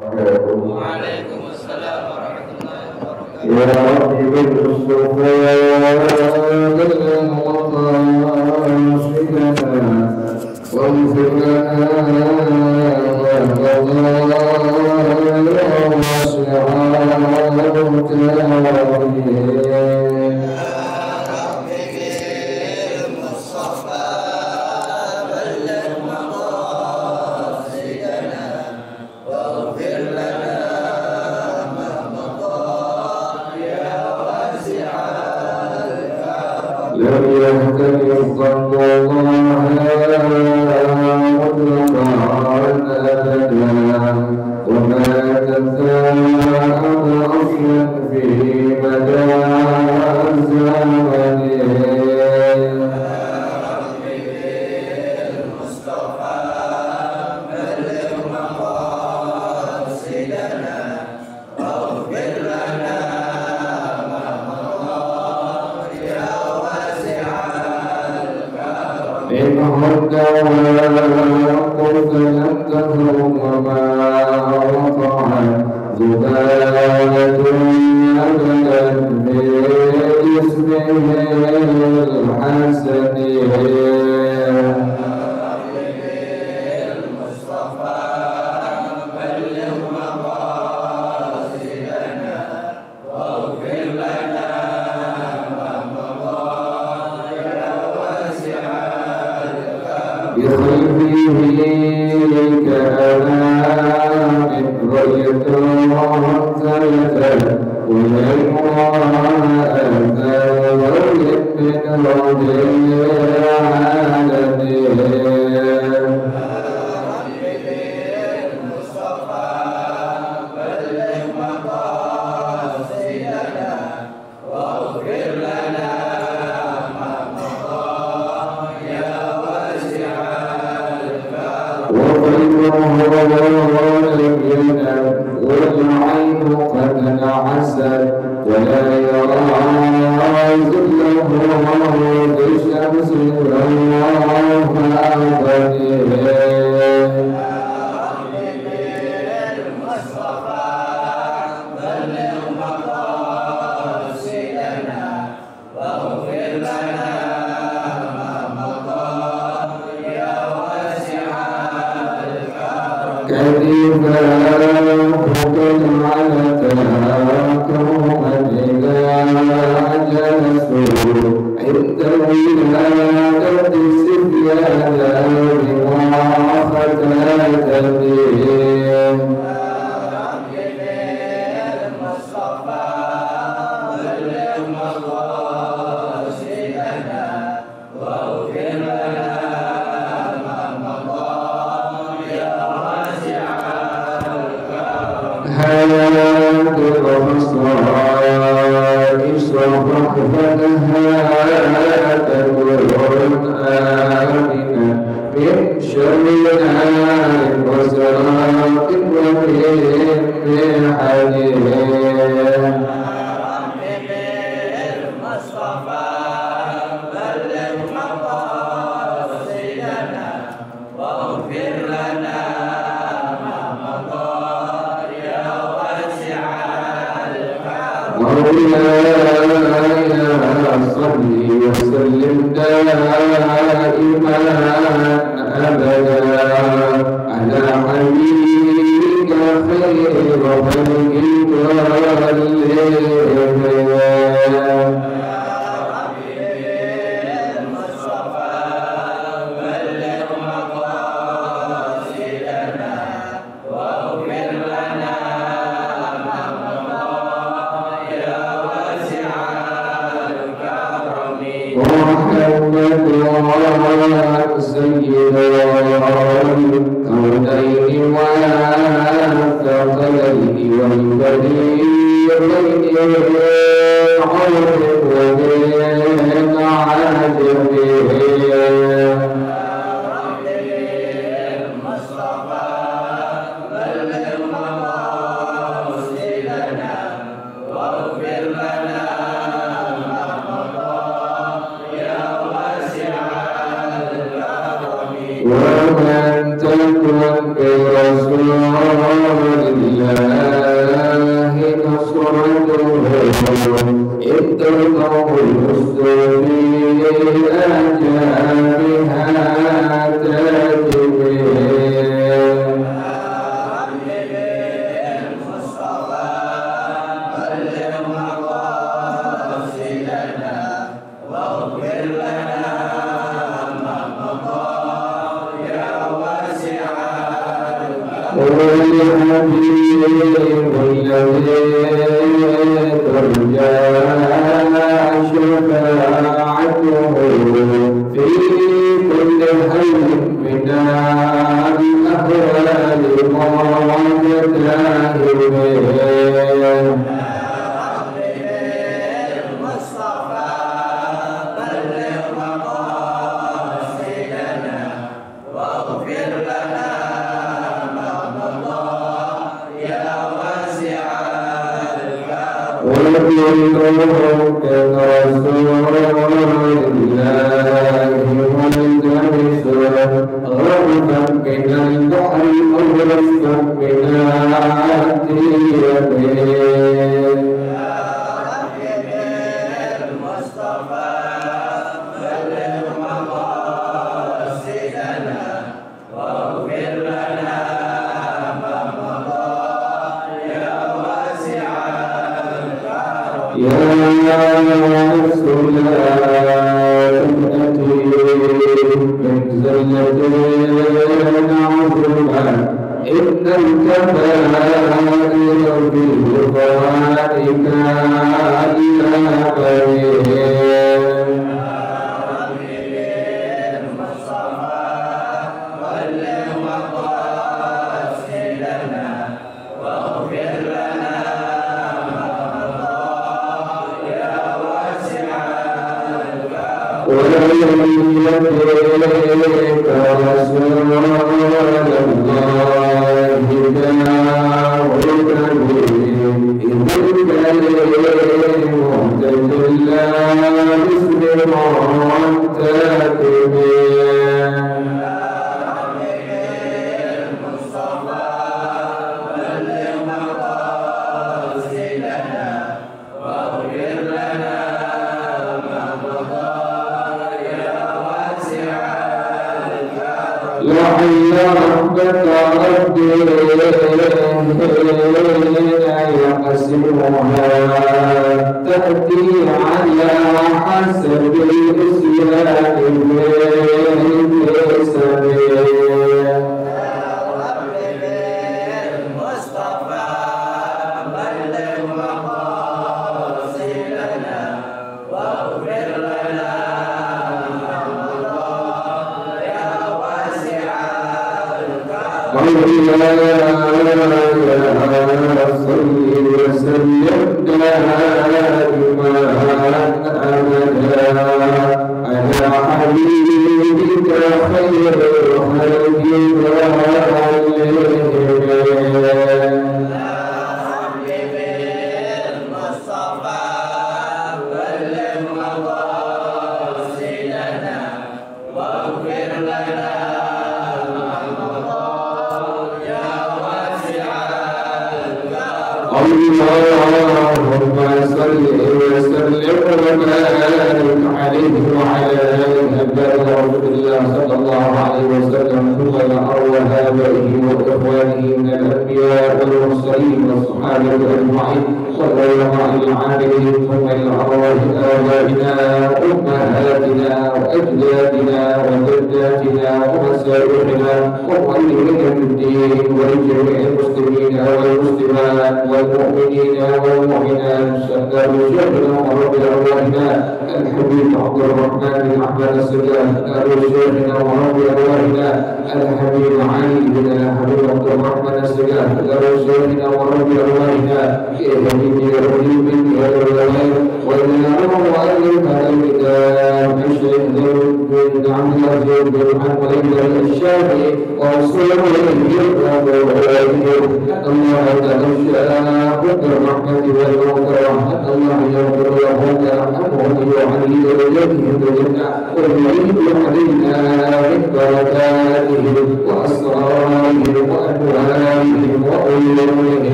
Waalaikumsalam warahmatullahi wabarakatuh. Ya Rabbi bil Mustafa واغفر لنا لم يهتدي الظن الله مطلقا أبدا وما تثاءب أصلا في مجال زمنه إن هدى قلت لم تكن وما وقع زبالة أبدا باسمه الحسن بخلفه كأنام رأيت منزلة وللمرأة ورد من رب العالمين والعين قد انعست ولا يرى ظله بالشمس الله كيف أخذ على تاكم إذا جلسوا عند ولادة السفيان بمعافتاته من شر نار وسراق ومن حديد صلي وسلم دائما أبدا على حبيبك خير خلق سيد الكونين والثقلين والبديعين عرف ومن عجبه ومن تكن برسول الله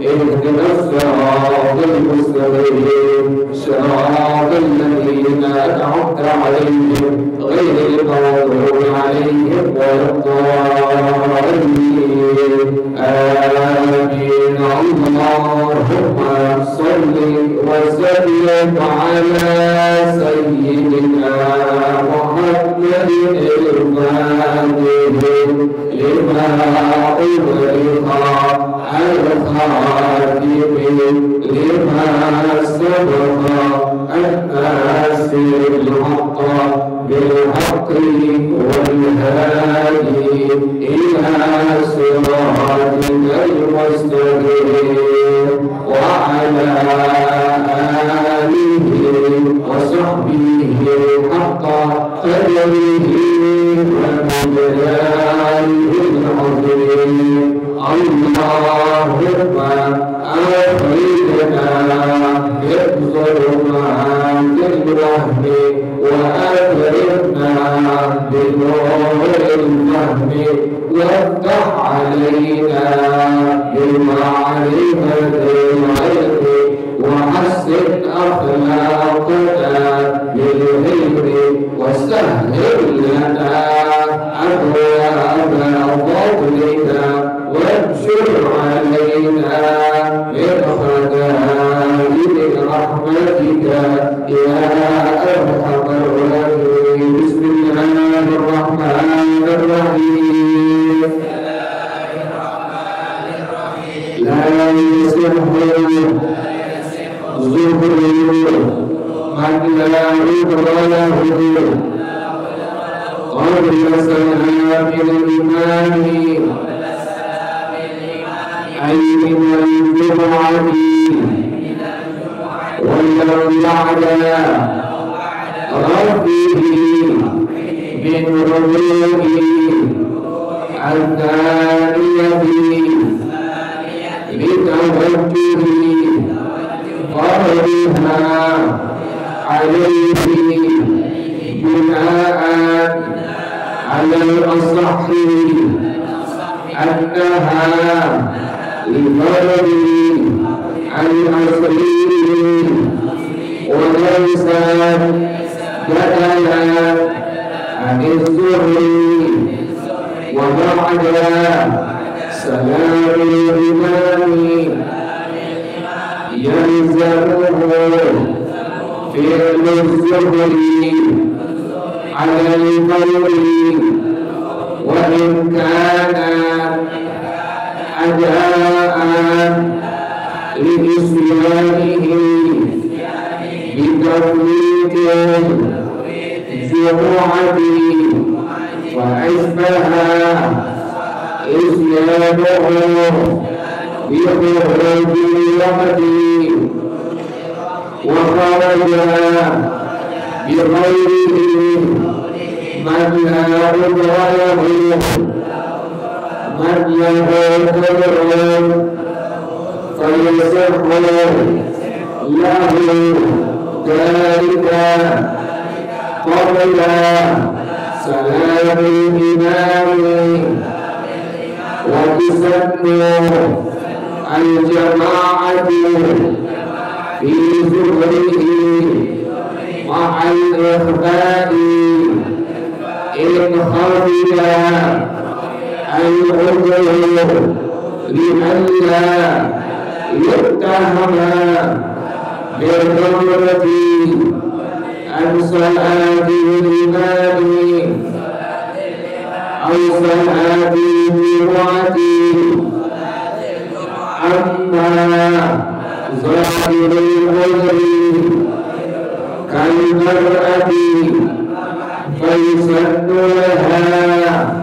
اهدنا الصراط المستقيم صراط الذين أنعمت عليهم غير المغضوب عليهم ولا الضالين آمين اللهم صل وسلم على سيدنا محمد الفاتح لما أغلق الخاتم لما سبق الناصر الحق بالحق والهادي إلى صراطك المستقيم وعلى آله وصحبه حق قدره ومقداره العظيم اللهم أخرجنا من ظلمات الوهم وأكرمنا بنور الفهم وافتح علينا بمعرفة العلم وحسن أخلاقنا بالعلم وسهل لنا أبواب فضلك وانشر علينا من خزائن رحمتك يا أرحم الراحمين بسم الله الرحمن الرحيم لا يصح ظهر من لا عذر له قبل سلام الإمام أي من الجمعة ولو بعد ربه من رجوعه الثانية بتوجه فرضها عليه بناء على الأصح أنها لفرض الأصلي وليس بدلا عن الظهر وبعد سلام الإمام يلزمه فعل الظهر على الفرض وإن كان أداء لإسلامه بتفويت الجمعة وأشبه إسلامه بخروج الوقت وخرج بغيره من لا عذر له من له قدر فيصح له ذلك قبل سلام الإمام وتسن الجماعة في ظهره مع الإخفاء إن خرج العذر لئلا يتهم بالغفلة عن صلاة الإمام أو صلاة الجمعة أما ظاهر العذر كالمرأة فيسن لها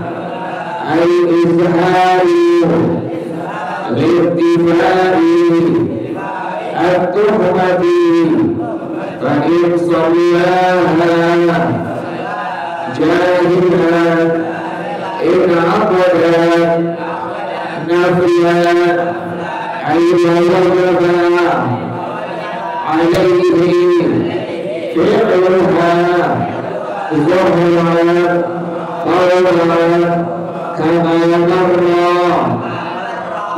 الإظهار لارتفاع التهمة فإن صلاها جاهلا إن عقدت نفيا أي وجب عليه فعلها ظهرا قولا كما مر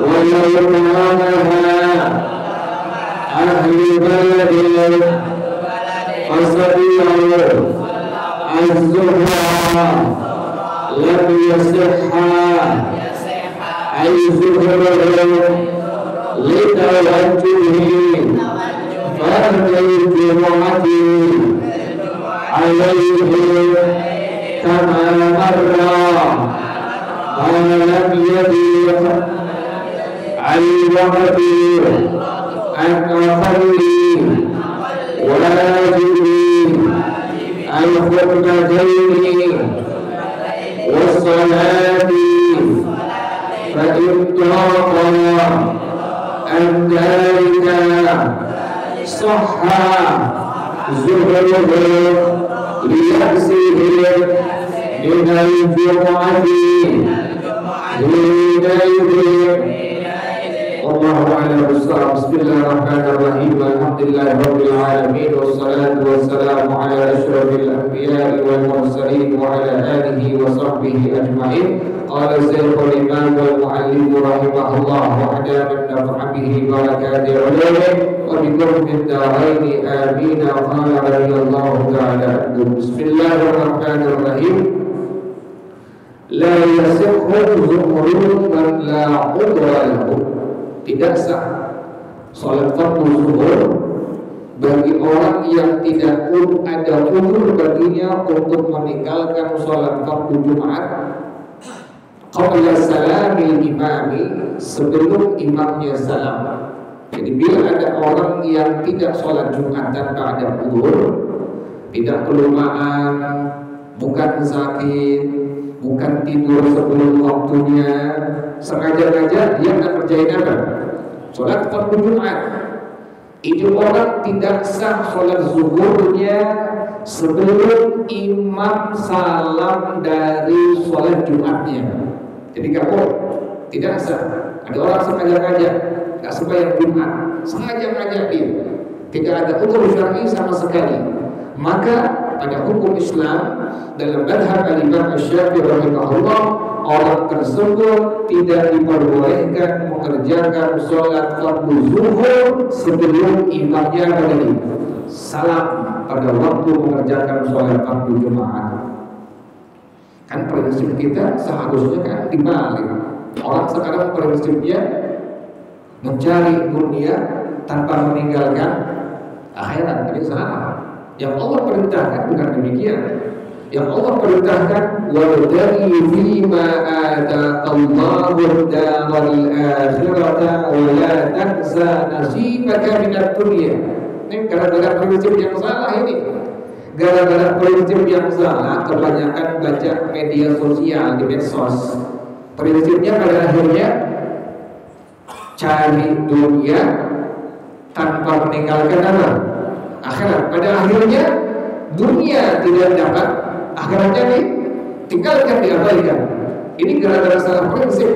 ويرمونها أهل بلد فصديقوا الزهرة لم يصحا أي زهره لتوجهه فرد الجمعة عليه كما مر ما لم يضيق الوقت أن أصلي واجبي الخطبتين والصلاة فإن طاق عن ذلك صح زهره ليأسه من الجمعة والله أعلم بالصواب. بسم الله الرحمن الرحيم. الحمد لله رب العالمين والصلاة والسلام على أشرف الأنبياء والمرسلين وعلى آله وصحبه أجمعين. قال الشيخ الإمام والمعلم رحمه الله وأدام النفع به بركات علومه وبكم في الدارين آمين. قال رضي الله تعالى عنه. بسم الله الرحمن الرحيم. لا يصح ظهر من لا عذر له. Tidak sah salat fardu zuhur bagi orang yang tidak ada uzur baginya untuk meninggalkan salat fardu Jumat qabla salamil imami, sebelum imamnya salam. Jadi bila ada orang yang tidak salat Jumat tanpa ada uzur, tidak kelumaan, bukan sakit, bukan tidur sebelum waktunya, sengaja-ngaja dia akan kerjain apa? Sholat fardu Jumat. Itu orang tidak sah sholat zuhurnya sebelum imam salam dari sholat Jumatnya. Jadi kamu tidak sah. Ada orang sengaja-ngaja nggak sembahyang Jumat, sengaja-ngaja dia, tidak ada udzur syar'i sama sekali. Maka pada hukum Islam dalam madhab al-Imam Asy-Syafi'i rahimahullah, orang tersebut tidak diperbolehkan mengerjakan sholat fardu zuhur sebelum imamnya berdiri salam pada waktu mengerjakan sholat fardu Jumat. Kan prinsip kita seharusnya kan dibalik. Orang sekarang prinsipnya mencari dunia tanpa meninggalkan akhirat. Ini salah. Yang Allah perintahkan bukan demikian. Yang Allah perintahkan wabtaghi fima ataqallahu ad-daral akhirata wa la tansa nasibaka minad dunya. Ini gara-gara prinsip yang salah ini. Gara-gara prinsip yang salah kebanyakan baca media sosial di medsos. Prinsipnya pada akhirnya cari dunia tanpa meninggalkan apa? Akhirat. Pada akhirnya dunia tidak dapat, akhiratnya ditinggalkan, diabaikan. Ini gara-gara salah prinsip.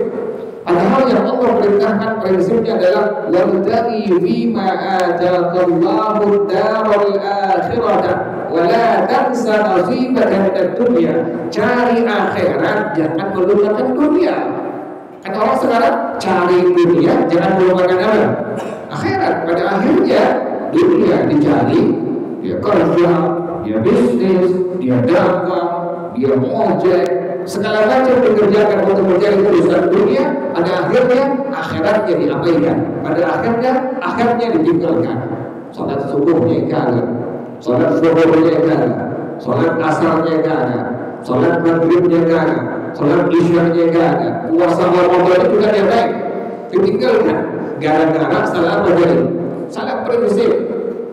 Padahal yang Allah perintahkan prinsipnya adalah wabtaghi fima ataqallahu ad-daral akhirata wa la tansa nasibaka minad dunya. Cari akhirat, jangan melupakan dunia. Kan orang sekarang cari dunia, jangan melupakan apa? Akhirat. Pada akhirnya dunia dicari, dia kerja, dia bisnis, dia dagang, dia ojek, segala macam dikerjakan untuk mencari urusan dunia. Pada akhirnya akhiratnya diabaikan. Pada akhirnya ditinggalkan. Salat subuhnya kagak, salat zuhurnya kagak, salat asarnya kagak, salat maghribnya kagak, salat isyanya kagak, puasa Ramadan juga dia baik ditinggalkan. Gara-gara salah berdiri, salah prinsip,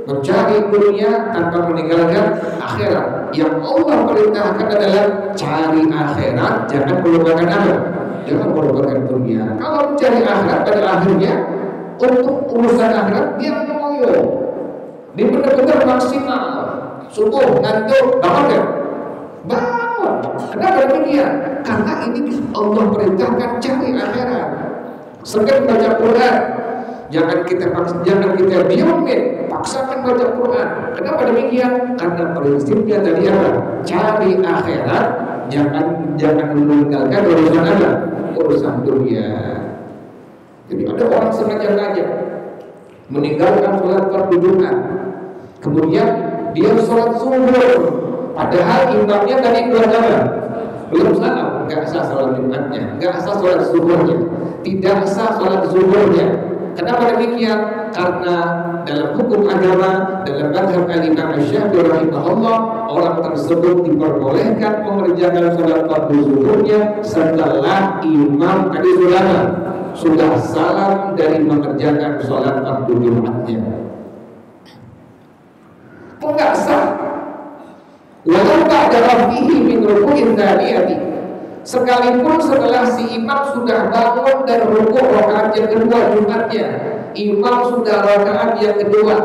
mencari dunia tanpa meninggalkan akhirat. Yang Allah perintahkan adalah cari akhirat, jangan melupakan apa? Jangan melupakan dunia. Kalau mencari akhirat pada akhirnya untuk urusan akhirat dia mengoyo, dia benar-benar maksimal. Subuh ngantuk, bangun kan? Bangun. Kenapa demikian? Karena ini Allah perintahkan cari akhirat. Sekedar baca Quran, jangan kita diemin, paksakan baca Quran. Kenapa demikian? Karena prinsipnya tadi apa? Cari akhirat, jangan meninggalkan urusan apa? Urusan dunia. Jadi ada orang sengaja meninggalkan sholat fardu Jumat, kemudian dia sholat zuhur, padahal imamnya tadi belum salam, nggak sah sholat Jumatnya, nggak sah sholat zuhurnya, tidak sah sholat zuhurnya. Kenapa demikian? Karena dalam hukum agama, dalam mazhab Imam Syafi'i rahimahullah, orang tersebut diperbolehkan mengerjakan sholat fardu zuhurnya setelah imam tadi sudah salam dari mengerjakan sholat fardu Jumatnya. Enggak sah. Walau ba'da rafihi min ruku'in tsaniyati. Sekalipun setelah si imam sudah bangun dan rukuk rakaat yang kedua Jumatnya, imam sudah rakaat yang kedua,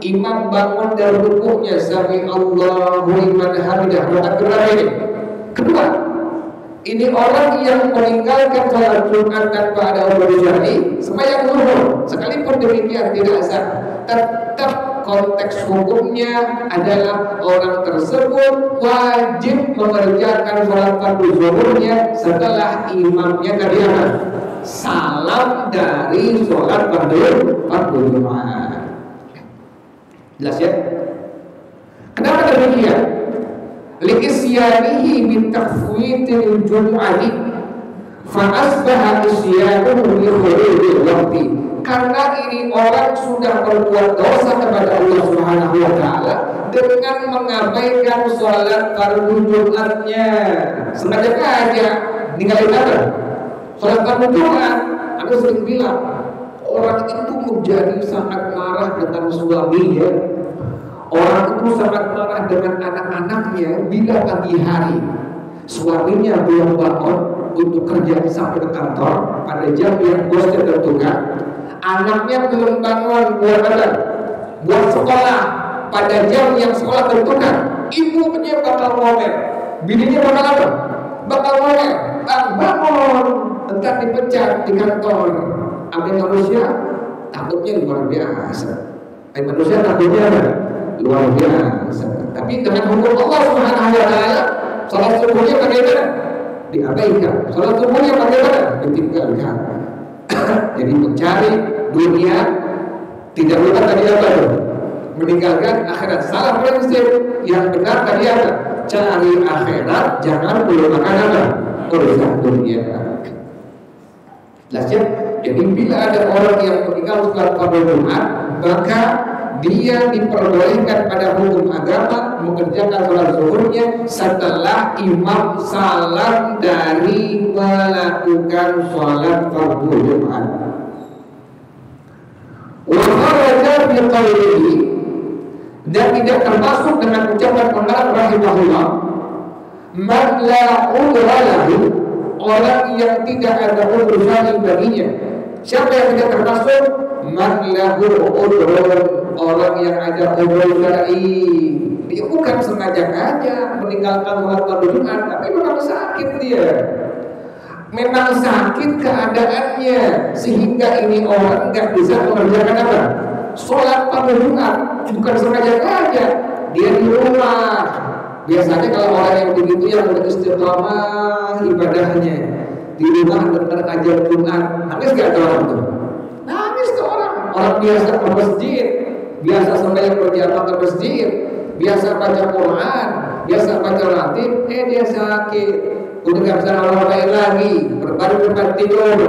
imam bangun dan rukuknya sami Allahu liman hamidah, rakaat berapa ini? Kedua. Ini orang yang meninggalkan sholat Jumat tanpa ada udhur syar'i, sembahyang zuhur, sekalipun demikian tidak sah. Tetap konteks hukumnya adalah orang tersebut wajib mengerjakan sholat fardu zuhurnya setelah imamnya tadi salam dari sholat fardu Jumat. Jelas ya? Kenapa demikian? Li'isyanihi min tafwitil jum'ati fa asbaha isyanuhu li khurujil waqti. Karena ini orang sudah berbuat dosa kepada Allah Subhanahu wa taala dengan mengabaikan sholat fardu Jumatnya. Sengaja aja ninggalin apa? Sholat fardu Jumat. Aku sering bilang, orang itu menjadi sangat marah dengan suaminya. Orang itu sangat marah dengan anak-anaknya bila pagi hari suaminya belum bangun untuk kerja sampai ke kantor pada jam yang bosnya tentukan. Anaknya belum bangun buat sekolah pada jam yang sekolah tentukan. Ibunya bakal ngomel, bininya bakal apa? Bakal ngomel, bangun, entar dipecat di kantor. Ada manusia takutnya luar biasa. Manusia takutnya apa? Luar biasa. Tapi dengan hukum Allah Subhanahu wa taala, salat subuhnya bagaimana? Diabaikan. Salat subuhnya bagaimana? Ditinggalkan. Jadi mencari dunia tidak lupa tadi apa itu? Meninggalkan akhirat. Salah prinsip. Yang benar tadi apa? Cari akhirat, jangan melupakan apa? Urusan dunia. Jelas ya? Jadi bila ada orang yang meninggal sholat fardu Jumat, maka dia diperbolehkan pada hukum agama mengerjakan sholat zuhurnya setelah imam salam dari melakukan sholat fardu Jumat. Wa kharaja bi qawlihi, dan tidak termasuk dengan ucapan pengarang rahimahullah, man la udhra lahu, orang yang tidak ada udhur syar'i baginya. Siapa yang tidak termasuk? Man lahu udhrun, orang yang ada udhur syar'i. Dia bukan sengaja aja meninggalkan sholat fardu Jumat, tapi memang sakit dia. Memang sakit keadaannya sehingga ini orang nggak bisa mengerjakan apa? Sholat fardu Jumat. Bukan sengaja aja, dia di rumah. Biasanya kalau orang yang begitu yang beristiqamah ibadahnya di rumah dengar ajar Jumat, nangis gak ada orang tuh? Nangis tuh orang. Orang biasa ke masjid, biasa sembahyang berjamaah ke masjid, biasa baca Quran, biasa baca ratib, dia sakit, udah gak bisa ngapa-ngapain lagi, baru tempat tidur.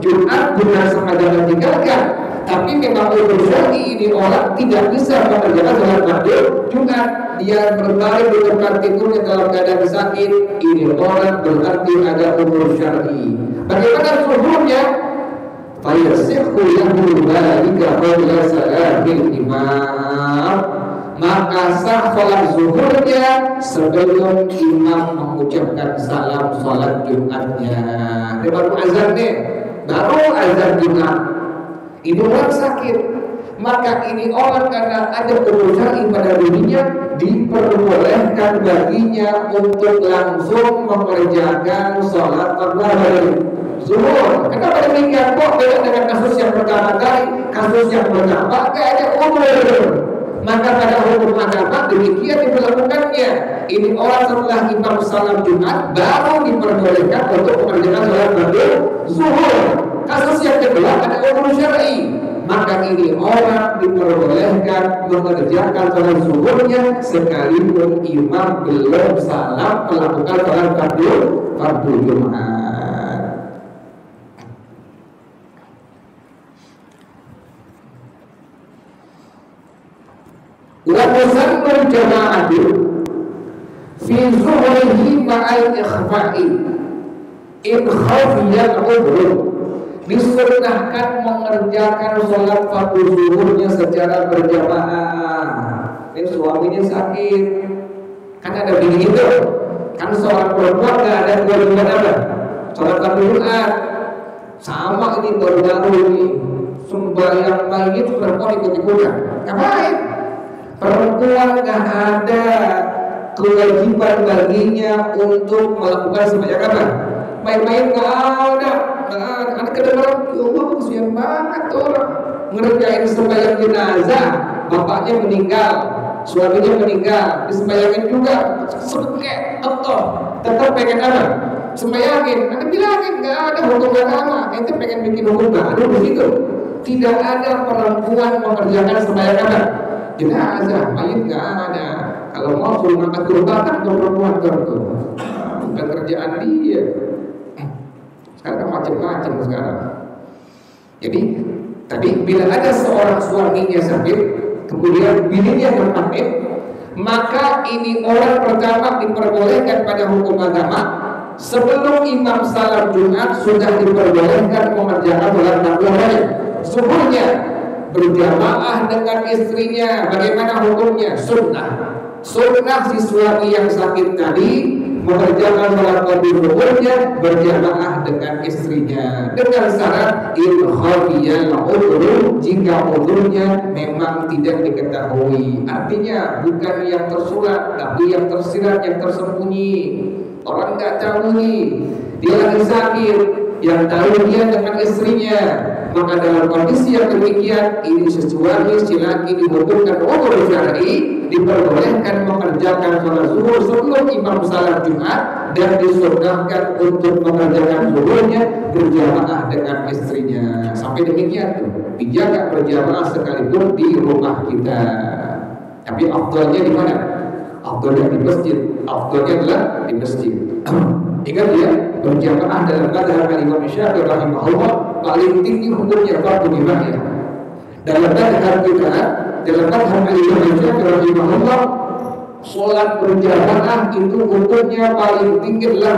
Jumat bukan sengaja meninggalkan, tapi memang udhur syar'i ini orang tidak bisa mengerjakan sholat fardu Jumat. Dia berbaring di tempat tidurnya dalam keadaan sakit, ini orang berarti ada udhur syar'i. Bagaimana zuhurnya? Fayasihhu lahu dzalika qabla salamil imam. Maka sah sholat zuhurnya sebelum imam mengucapkan salam sholat Jumatnya. Ini baru azan nih, baru azan Jumat. Ini orang sakit, maka ini orang karena ada udhur syar'i pada dirinya, diperbolehkan baginya untuk langsung mengerjakan sholat fardu zuhur. Kenapa demikian? Kok beda dengan kasus yang pertama kali? Kasus yang pertama gak ada udhur, maka pada hukum agama demikian dilakukannya. Ini orang setelah imam salam Jumat baru diperbolehkan untuk mengerjakan sholat fardu zuhur. Kasus yang kedua ada umur syar'i, maka ini orang diperbolehkan mengerjakan sholat zuhurnya sekalipun imam belum salam melakukan sholat fardu Jumat. Wa tusallu jama'atu fi zuhrihi ma'al ikhfa'i in khafiyat udhur. Disunahkan mengerjakan sholat fardu zuhurnya secara berjamaah. Ini suaminya sakit, kan ada begini itu, kan seorang perempuan gak ada kewajiban apa? Sholat fardu Jumat. Sama ini baru-baru ini sembahyang mayit perempuan ikut-ikutan. Ngapain? Perempuan gak ada kewajiban baginya untuk melakukan sembahyang apa? Main-main gak ada. Karena kedengaran, ya Allah kesian banget orang ngerjain sembahyang jenazah, bapaknya meninggal, suaminya meninggal, disembayangin juga, sebetulnya Allah tetap pengen apa? Sembayangin, nanti bilangin nggak ada hukum agama, ente pengen bikin hukum baru begitu. Tidak ada perempuan mengerjakan sembahyang apa? Jenazah, mayit nggak ada. Kalau mau suruh ngangkat kurban untuk perempuan tentu, bukan kerjaan dia. Sekarang macam-macam sekarang. Jadi tadi bila ada seorang suaminya sakit, kemudian bininya berpakaian, maka ini orang pertama diperbolehkan pada hukum agama sebelum imam salat Jumat sudah diperbolehkan mengerjakan sholat fardu zuhurnya berjamaah dengan istrinya. Bagaimana hukumnya? Sunnah si suami yang sakit tadi mengerjakan sholat fardu zuhurnya berjamaah dengan istrinya dengan syarat in khafiyal udhur, jika udhurnya memang tidak diketahui. Artinya bukan yang tersurat tapi yang tersirat, yang tersembunyi. Orang nggak tahu nih dia lagi sakit, yang tahu dia dengan istrinya. Maka dalam kondisi yang demikian, ini sesuai si laki dihukumkan umur syar'i, diperbolehkan mengerjakan sholat zuhur sebelum imam salat Jumat dan disunahkan untuk mengerjakan zuhurnya berjamaah dengan istrinya. Sampai demikian tuh, dijaga berjamaah sekalipun di rumah kita. Tapi afdalnya di mana? Afdalnya di masjid. Afdalnya adalah di masjid. Ingat ya, berjamaah dalam mazhab Imam Syafi'i rahimahullah paling tinggi hukumnya fardu kifayah. Dalam mazhab kita, dalam mazhab Imam Syafi'i rahimahullah, sholat berjamaah itu hukumnya paling tinggi adalah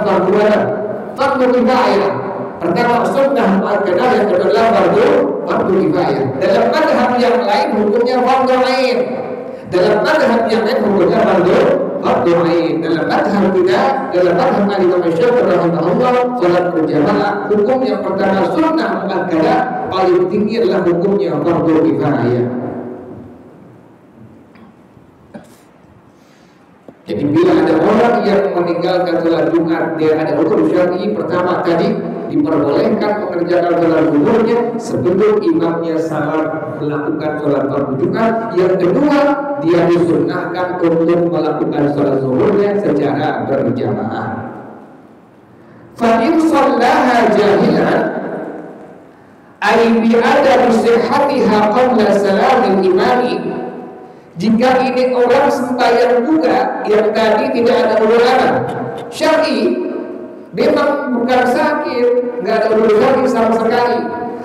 fardu kifayah. Pertama sunnah muakkadah, yang kedua adalah fardu kifayah. Dalam mazhab yang lain hukumnya fardu ain. Dalam mazhab yang lain hukumnya fardu ain. Dalam mazhab kita, dalam mazhab Imam Syafi'i rahimahullah, salat berjamaah hukum yang pertama sunnah muakkadah, paling tinggi adalah hukumnya fardu kifayah. Jadi bila ada orang yang meninggalkan sholat Jumat, dia ada hukum syar'i. Pertama tadi diperbolehkan mengerjakan sholat zuhurnya sebelum imamnya salat melakukan sholat fardu Jumat. Yang kedua, dia disunnahkan untuk melakukan sholat zuhurnya secara berjamaah. Fa in shallaha jahilan ay bi adami sihhatiha qabla salamil imami. Jika ini orang sembahyang juga yang tadi tidak ada urusan syar'i, memang bukan sakit, nggak ada urusan sama sekali,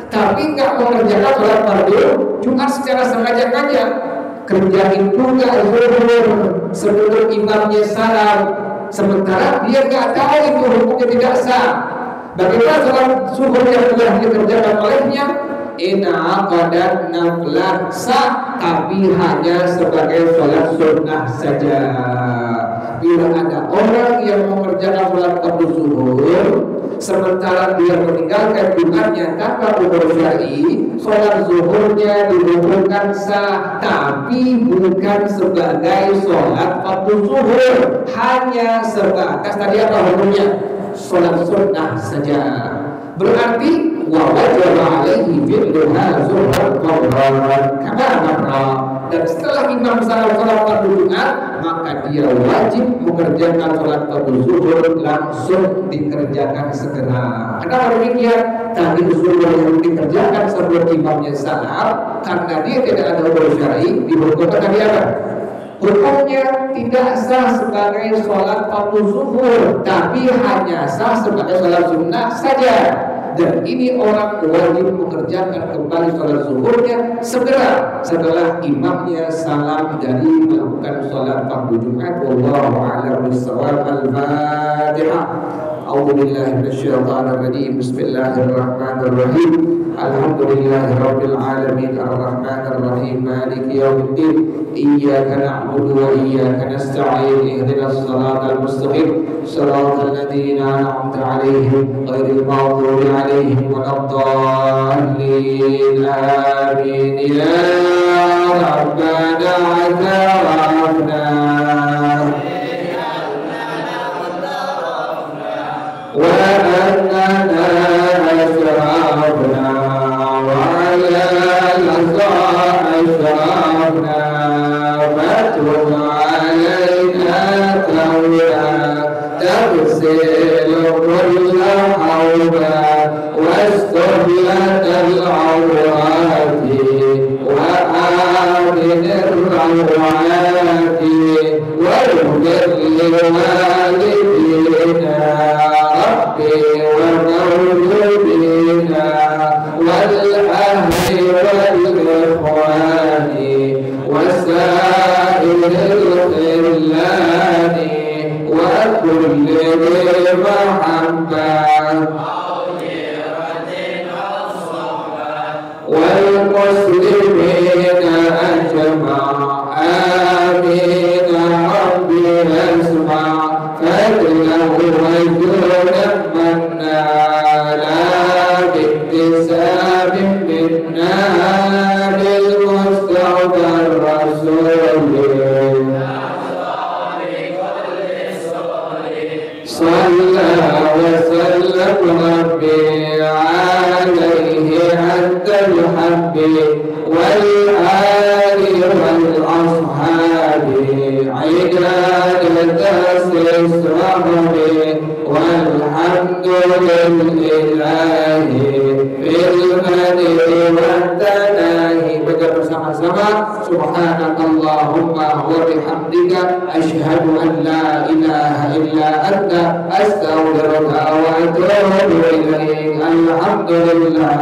tapi nggak mengerjakan sholat fardu Jumat secara sengaja-sengaja, kerjain juga zuhur sebelum imamnya salam, sementara dia nggak tahu itu hukumnya tidak sah. Bagaimana sholat zuhur yang telah dikerjakan olehnya? Inaqadat naflah sah, tapi hanya sebagai sholat sunnah saja. Bila ada orang yang mengerjakan sholat fardu zuhur sementara dia meninggalkan Jumatnya tanpa umur syar'i, sholat zuhurnya dihukumkan sah, tapi bukan sebagai sholat fardu zuhur, hanya sebatas tadi apa hukumnya? Sholat sunnah saja. Berarti wa wajaba alaihi fi'luha zuhran qadran kama marra. Dan setelah imam salat sholat fardu Jumat, maka dia wajib mengerjakan sholat fardu zuhur langsung dikerjakan segera. Kenapa demikian? tadi usul yang dikerjakan sebelum imamnya salam karena dia tidak ada hukum syar'i, dihukumkan tadi apa? Hukumnya tidak sah sebagai sholat fardu zuhur, tapi hanya sah sebagai sholat sunnah saja. Dan ini orang wajib mengerjakan kembali sholat zuhurnya segera setelah imamnya salam dari melakukan sholat fardu Jumat. Wallahu a'lam bishawab. Al-Fatihah. A'udzu billahi minasyaitonir rajim. Bismillahirrahmanirrahim. Alhamdulillahirabbil alamin arrahmanir rahim maliki yaumiddin. Iyyaka na'budu wa iyyaka nasta'in. Ihdinas siratal mustaqim. Shiratal ladzina an'amta 'alaihim ghairil maghdubi 'alaihim waladdallin. Amin. Ya Rabbana atarafna wa annana asrafna wa ala al-asrafna fatub alayna tawbah تغسل كل حوبة واستر لك العورات وآمن الروعات واغفر لوالدينا ربي ومولودينا والأهل والإخوان وسائر الخلان وكل ذي محبة والمسلمين أجمع آمين ربي اسمع فضله وجودا منا لا باكتساب منا بالمستودع الرسول صلى وسلم ربي عليه عند الحب والآل والأصحاب عدادة الصحب والحمد لله في المدح والتناهي. Baca bersama-sama Subhanakallahumma wa bihamdika asyhadu an la ilaha illa anta astaghfiruka wa atubu ilaik. Alhamdulillah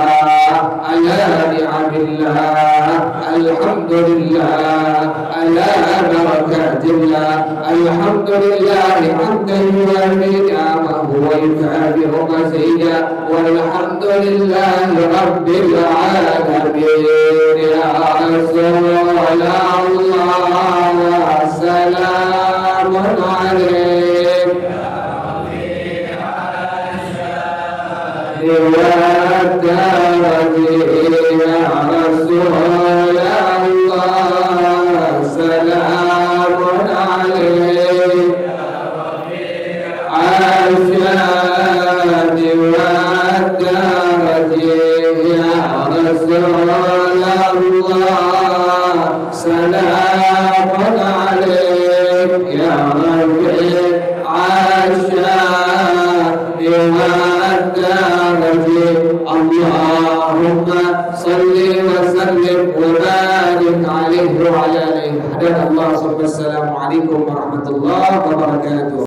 ala ni'amillah, alhamdulillah ala barakatillah, alhamdulillah hamdan yuwafi ni'amahu wa yukabiru mazida, walhamdulillah rabbil alamin. Ya Rasulullah wa salamun alaik اللهم صل وسلم وبارك عليه وعلى آله. Assalamualaikum warahmatullahi wabarakatuh.